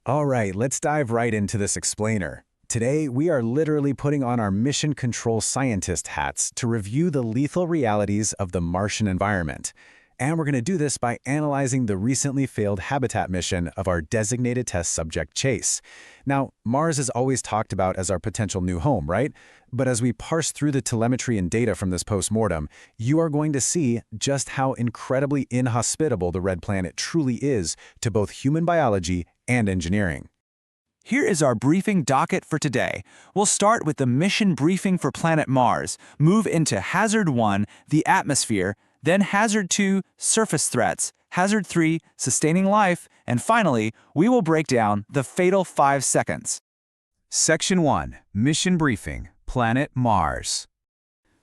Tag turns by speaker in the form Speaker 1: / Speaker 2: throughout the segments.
Speaker 1: All right, let's dive right into this explainer. Today, we are literally putting on our mission control scientist hats to review the lethal realities of the Martian environment. And we're going to do this by analyzing the recently failed habitat mission of our designated test subject Chase. Now, Mars is always talked about as our potential new home, right? But as we parse through the telemetry and data from this postmortem, you are going to see just how incredibly inhospitable the red planet truly is to both human biology and engineering.
Speaker 2: Here is our briefing docket for today. We'll start with the mission briefing for planet Mars, move into Hazard 1, the atmosphere, then Hazard 2, surface threats, Hazard 3, sustaining life, and finally, we will break down the fatal 5 seconds.
Speaker 3: Section 1, Mission Briefing, Planet Mars.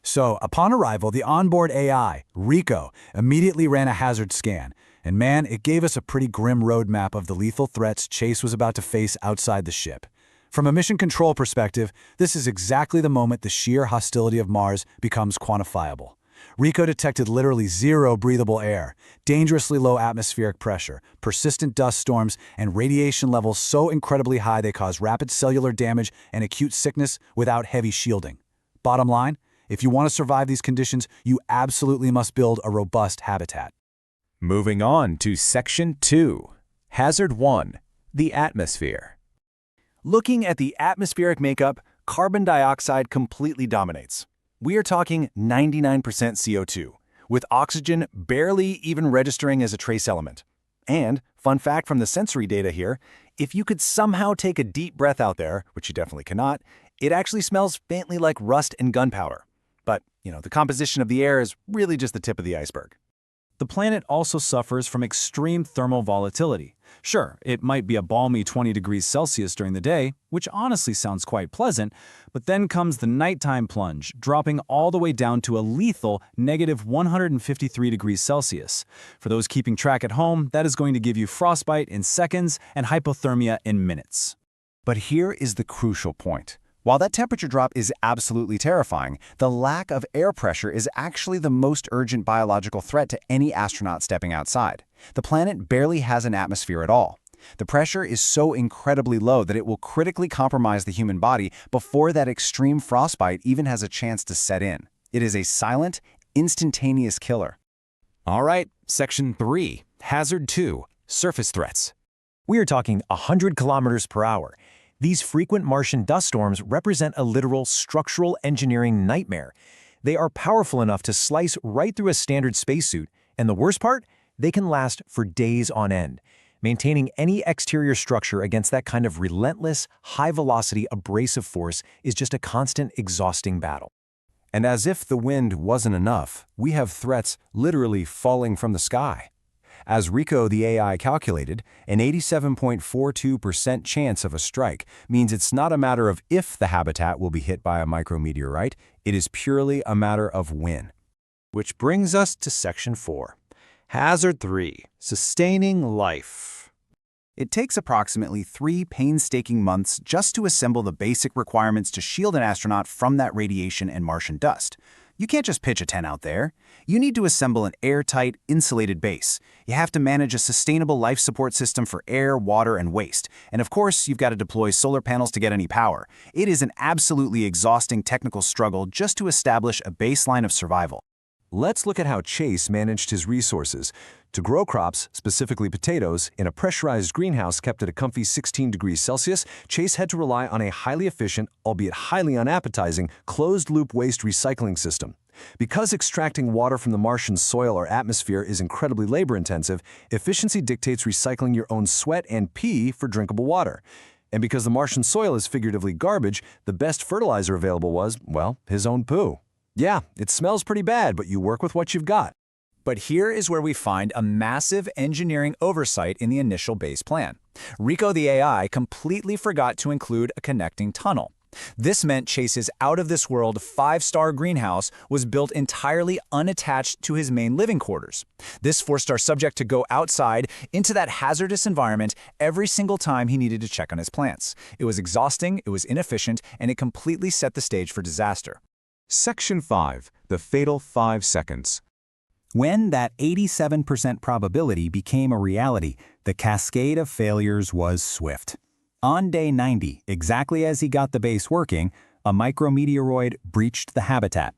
Speaker 3: So, upon arrival, the onboard AI, Rico, immediately ran a hazard scan. And man, it gave us a pretty grim roadmap of the lethal threats Chase was about to face outside the ship. From a mission control perspective, this is exactly the moment the sheer hostility of Mars becomes quantifiable. Rico detected literally zero breathable air, dangerously low atmospheric pressure, persistent dust storms, and radiation levels so incredibly high they cause rapid cellular damage and acute sickness without heavy shielding. Bottom line, if you want to survive these conditions, you absolutely must build a robust habitat.
Speaker 4: Moving on to Section 2, Hazard 1, the atmosphere.
Speaker 5: Looking at the atmospheric makeup, carbon dioxide completely dominates. We are talking 99% CO2, with oxygen barely even registering as a trace element. And, fun fact from the sensory data here, if you could somehow take a deep breath out there, which you definitely cannot, it actually smells faintly like rust and gunpowder. But, the composition of the air is really just the tip of the iceberg.
Speaker 2: The planet also suffers from extreme thermal volatility. Sure, it might be a balmy 20 degrees Celsius during the day, which honestly sounds quite pleasant, but then comes the nighttime plunge, dropping all the way down to a lethal negative 153 degrees Celsius. For those keeping track at home, that is going to give you frostbite in seconds and hypothermia in minutes.
Speaker 5: But here is the crucial point. While that temperature drop is absolutely terrifying, the lack of air pressure is actually the most urgent biological threat to any astronaut stepping outside. The planet barely has an atmosphere at all. The pressure is so incredibly low that it will critically compromise the human body before that extreme frostbite even has a chance to set in. It is a silent, instantaneous killer.
Speaker 4: All right, Section 3, Hazard 2, surface threats.
Speaker 6: We are talking 100 kilometers per hour. These frequent Martian dust storms represent a literal structural engineering nightmare. They are powerful enough to slice right through a standard spacesuit, and the worst part? They can last for days on end. Maintaining any exterior structure against that kind of relentless, high-velocity, abrasive force is just a constant, exhausting battle.
Speaker 3: And as if the wind wasn't enough, we have threats literally falling from the sky. As Rico the AI calculated, an 87.42% chance of a strike means it's not a matter of if the habitat will be hit by a micrometeorite, it is purely a matter of when.
Speaker 7: Which brings us to Section 4. Hazard 3, sustaining life.
Speaker 5: It takes approximately 3 painstaking months just to assemble the basic requirements to shield an astronaut from that radiation and Martian dust. You can't just pitch a tent out there. You need to assemble an airtight, insulated base. You have to manage a sustainable life support system for air, water, and waste. And of course, you've got to deploy solar panels to get any power. It is an absolutely exhausting technical struggle just to establish a baseline of survival.
Speaker 3: Let's look at how Chase managed his resources. To grow crops, specifically potatoes, in a pressurized greenhouse kept at a comfy 16 degrees Celsius, Chase had to rely on a highly efficient, albeit highly unappetizing, closed-loop waste recycling system. Because extracting water from the Martian soil or atmosphere is incredibly labor-intensive, efficiency dictates recycling your own sweat and pee for drinkable water. And because the Martian soil is figuratively garbage, the best fertilizer available was, well, his own poo. Yeah, it smells pretty bad, but you work with what you've got.
Speaker 2: But here is where we find a massive engineering oversight in the initial base plan. Rico the AI completely forgot to include a connecting tunnel. This meant Chase's out-of-this-world 5-star greenhouse was built entirely unattached to his main living quarters. This forced our subject to go outside into that hazardous environment every single time he needed to check on his plants. It was exhausting, it was inefficient, and it completely set the stage for disaster.
Speaker 4: Section 5, the fatal 5 seconds.
Speaker 8: When that 87% probability became a reality,
Speaker 5: The cascade of failures was swift. On day 90, exactly as he got the base working, a micrometeoroid breached the habitat.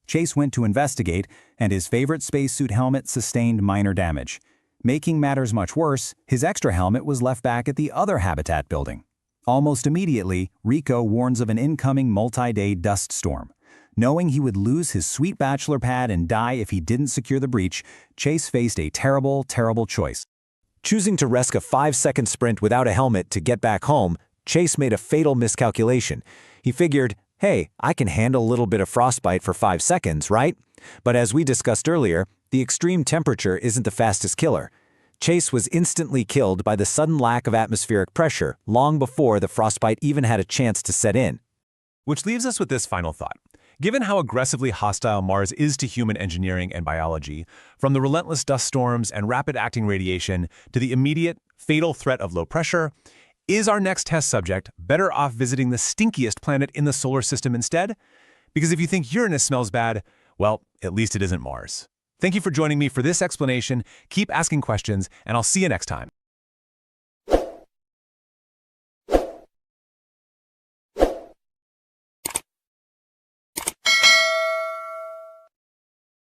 Speaker 5: Chase went to investigate, and his favorite spacesuit helmet sustained minor damage. Making matters much worse, his extra helmet was left back at the other habitat building. Almost immediately, Rico warns of an incoming multi-day dust storm. Knowing he would lose his sweet bachelor pad and die if he didn't secure the breach, Chase faced a terrible, terrible choice.
Speaker 6: Choosing to risk a 5-second sprint without a helmet to get back home, Chase made a fatal miscalculation. He figured, hey, I can handle a little bit of frostbite for 5 seconds, right? But as we discussed earlier, the extreme temperature isn't the fastest killer. Chase was instantly killed by the sudden lack of atmospheric pressure long before the frostbite even had a chance to set in.
Speaker 4: Which leaves us with this final thought. Given how aggressively hostile Mars is to human engineering and biology, from the relentless dust storms and rapid-acting radiation to the immediate, fatal threat of low pressure, is our next test subject better off visiting the stinkiest planet in the solar system instead? Because if you think Uranus smells bad, well, at least it isn't Mars. Thank you for joining me for this explanation. Keep asking questions, and I'll see you next time.